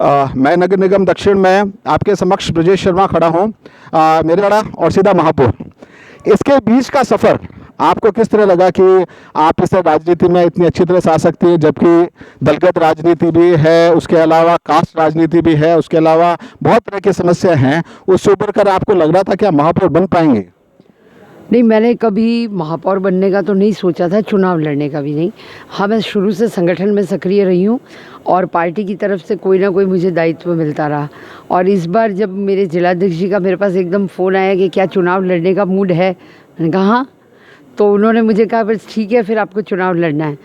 मैं नगर निगम दक्षिण में आपके समक्ष ब्रजेश शर्मा खड़ा हूँ, मेरवाड़ा और सीधा महापौर। इसके बीच का सफ़र आपको किस तरह लगा कि आप इस राजनीति में इतनी अच्छी तरह से आ सकती है, जबकि दलगत राजनीति भी है, उसके अलावा कास्ट राजनीति भी है, उसके अलावा बहुत तरह की समस्या हैं, उससे उभर कर आपको लग रहा था कि आप महापौर बन पाएंगे? नहीं, मैंने कभी महापौर बनने का तो नहीं सोचा था, चुनाव लड़ने का भी नहीं। हाँ, मैं शुरू से संगठन में सक्रिय रही हूँ और पार्टी की तरफ से कोई ना कोई मुझे दायित्व मिलता रहा। और इस बार जब मेरे जिलाध्यक्ष जी का मेरे पास एकदम फ़ोन आया कि क्या चुनाव लड़ने का मूड है, मैंने कहा हाँ। तो उन्होंने मुझे कहा बस ठीक है, फिर आपको चुनाव लड़ना है।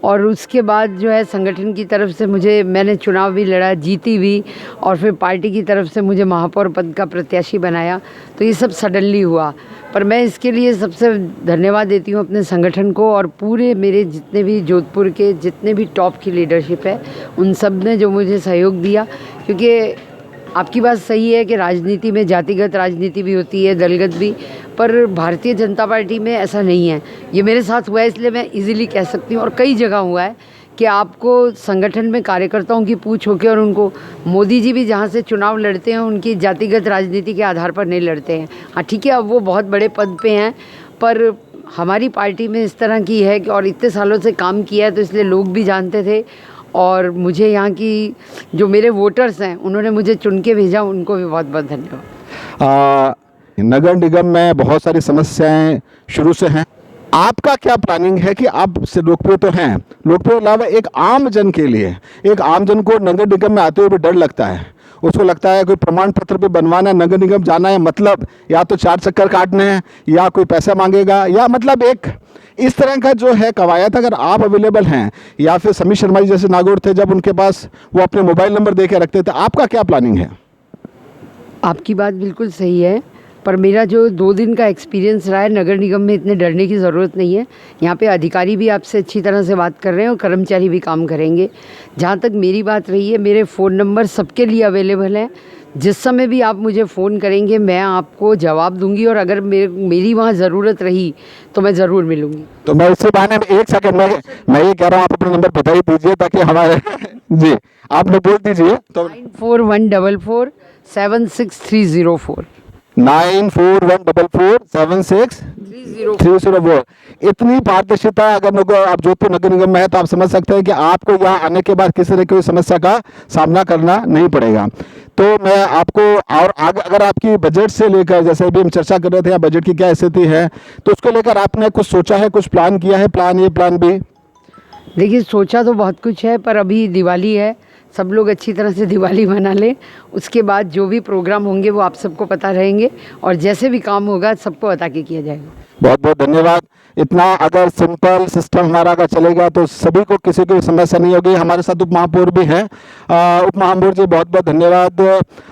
और उसके बाद जो है संगठन की तरफ से मैंने चुनाव भी लड़ा, जीती भी, और फिर पार्टी की तरफ से मुझे महापौर पद का प्रत्याशी बनाया। तो ये सब सडनली हुआ, पर मैं इसके लिए सबसे धन्यवाद देती हूँ अपने संगठन को और पूरे मेरे जितने भी जोधपुर के जितने भी टॉप की लीडरशिप है, उन सब ने जो मुझे सहयोग दिया। क्योंकि आपकी बात सही है कि राजनीति में जातिगत राजनीति भी होती है, दलगत भी, पर भारतीय जनता पार्टी में ऐसा नहीं है। ये मेरे साथ हुआ है, इसलिए मैं इजीली कह सकती हूँ, और कई जगह हुआ है कि आपको संगठन में कार्यकर्ताओं की पूछ होकर, और उनको मोदी जी भी जहाँ से चुनाव लड़ते हैं उनकी जातिगत राजनीति के आधार पर नहीं लड़ते हैं। हाँ ठीक है, अब वो बहुत बड़े पद पे हैं, पर हमारी पार्टी में इस तरह की है कि और इतने सालों से काम किया है, तो इसलिए लोग भी जानते थे। और मुझे यहाँ की जो मेरे वोटर्स हैं उन्होंने मुझे चुन के भेजा, उनको भी बहुत बहुत धन्यवाद। नगर निगम में बहुत सारी समस्याएं शुरू से हैं, आपका क्या प्लानिंग है कि आप से लोकप्रिय तो हैं, लोकप्रिय अलावा एक आम जन के लिए, एक आम जन को नगर निगम में आते हुए भी डर लगता है, उसको लगता है कोई प्रमाण पत्र भी बनवाना है, नगर निगम जाना है, मतलब या तो 4 चक्कर काटने हैं या कोई पैसा मांगेगा, या मतलब एक इस तरह का जो है कवायद। अगर आप अवेलेबल हैं, या फिर समीर शर्मा जी जैसे नागौर थे, जब उनके पास वो अपने मोबाइल नंबर दे के रखते थे, आपका क्या प्लानिंग है? आपकी बात बिल्कुल सही है, पर मेरा जो 2 दिन का एक्सपीरियंस रहा है, नगर निगम में इतने डरने की ज़रूरत नहीं है। यहाँ पे अधिकारी भी आपसे अच्छी तरह से बात कर रहे हैं और कर्मचारी भी काम करेंगे। जहाँ तक मेरी बात रही है, मेरे फ़ोन नंबर सबके लिए अवेलेबल हैं। जिस समय भी आप मुझे फ़ोन करेंगे मैं आपको जवाब दूंगी, और अगर मेरी वहाँ ज़रूरत रही तो मैं ज़रूर मिलूँगी। तो मैं इससे बहाने में 1 सेकंड में मैं ये कह रहा हूँ, आप अपना नंबर बता ही दीजिए ताकि हमारे जी आपने बोल दीजिए। तो 9414476304 9414476304। इतनी पारदर्शिता अगर आप जोधपुर नगर निगम में है, तो आप समझ सकते हैं कि आपको यहाँ आने के बाद किसी तरह की समस्या का सामना करना नहीं पड़ेगा। तो मैं आपको और आगे अगर आपकी बजट से लेकर, जैसे अभी हम चर्चा कर रहे थे, बजट की क्या स्थिति है, तो उसको लेकर आपने कुछ सोचा है, कुछ प्लान किया है, प्लान ए प्लान बी? देखिए, सोचा तो बहुत कुछ है, पर अभी दिवाली है, सब लोग अच्छी तरह से दिवाली मना लें। उसके बाद जो भी प्रोग्राम होंगे वो आप सबको पता रहेंगे, और जैसे भी काम होगा सबको बता के किया जाएगा। बहुत बहुत धन्यवाद। इतना अगर सिंपल सिस्टम हमारा अगर चलेगा तो सभी को किसी की समस्या नहीं होगी। हमारे साथ उप महापौर भी हैं। उप महापौर जी, बहुत बहुत धन्यवाद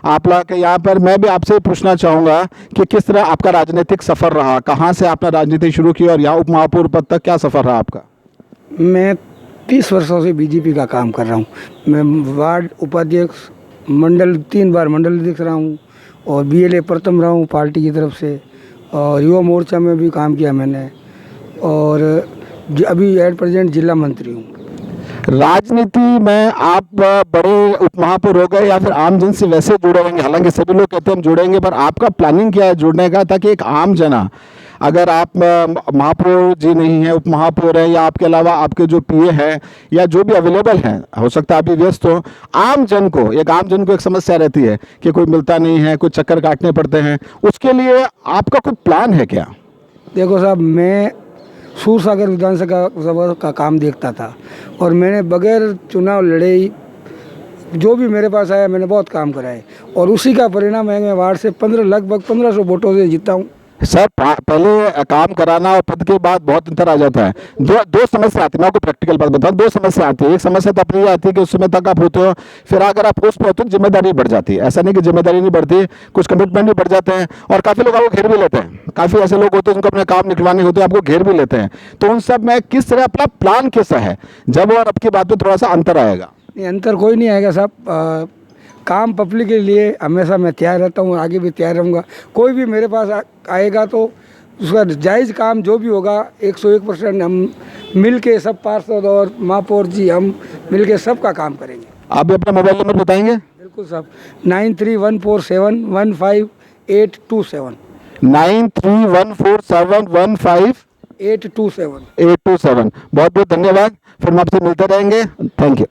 आप लोग के यहाँ पर। मैं भी आपसे पूछना चाहूँगा कि किस तरह आपका राजनीतिक सफ़र रहा, कहाँ से आपने राजनीति शुरू की और यहाँ उप महापौर पद तक क्या सफ़र रहा आपका? मैं 30 वर्षों से बीजेपी का काम कर रहा हूँ। मैं वार्ड उपाध्यक्ष, मंडल 3 बार मंडल अध्यक्ष रहा हूँ, और बीएलए प्रथम रहा हूँ पार्टी की तरफ से, और युवा मोर्चा में भी काम किया मैंने, और अभी एट प्रेजेंट जिला मंत्री हूँ। राजनीति में आप बड़े उप महापौर हो गए या फिर आम जन से वैसे जुड़े होंगे? हालांकि सभी लोग कहते हैं हम जुड़ेंगे, पर आपका प्लानिंग क्या है जुड़ने का, ताकि एक आम जना, अगर आप महापौर जी नहीं है, उप महापौर है, या आपके अलावा आपके जो पीए हैं या जो भी अवेलेबल हैं, हो सकता है आप भी व्यस्त हो, आम जन को एक समस्या रहती है कि कोई मिलता नहीं है, कोई चक्कर काटने पड़ते हैं, उसके लिए आपका कोई प्लान है क्या? देखो साहब, मैं सूरसागर विधानसभा का काम देखता था, और मैंने बगैर चुनाव लड़े ही जो भी मेरे पास आया मैंने बहुत काम कराए, और उसी का परिणाम है मैं वार्ड से लगभग 1500 वोटों से जीता हूँ। सर, पहले काम कराना और पद के बाद बहुत अंतर आ जाता है। दो समस्या आती है, मैं आपको प्रैक्टिकल बात बताऊं। 2 समस्या आती है। एक समस्या तो अपनी आती है कि उस समय तक आप होते हो, फिर अगर आप पोस्ट पे होते हो जिम्मेदारी बढ़ जाती है। ऐसा नहीं कि जिम्मेदारी नहीं बढ़ती, कुछ कमिटमेंट भी बढ़ जाते हैं, और काफ़ी लोग आपको घेर भी लेते हैं। काफ़ी ऐसे लोग होते हैं जिनको अपने काम निकलवाने होते हैं, आपको घेर भी लेते हैं। तो उन सब में किस तरह अपना प्लान कैसा है, जब और आपकी बात में थोड़ा सा अंतर आएगा? नहीं, अंतर कोई नहीं आएगा साहब। काम पब्लिक के लिए हमेशा मैं तैयार रहता हूँ, आगे भी तैयार रहूँगा। कोई भी मेरे पास आएगा तो उसका जायज़ काम जो भी होगा 101% हम मिल के, सब पार्षद और महापौर जी हम मिल के सबका काम करेंगे। आप भी अपना मोबाइल नंबर बताएंगे? बिल्कुल साहब 9314715827 9314715827 827। बहुत बहुत धन्यवाद। फिर हम आपसे मिलते रहेंगे। Thank you.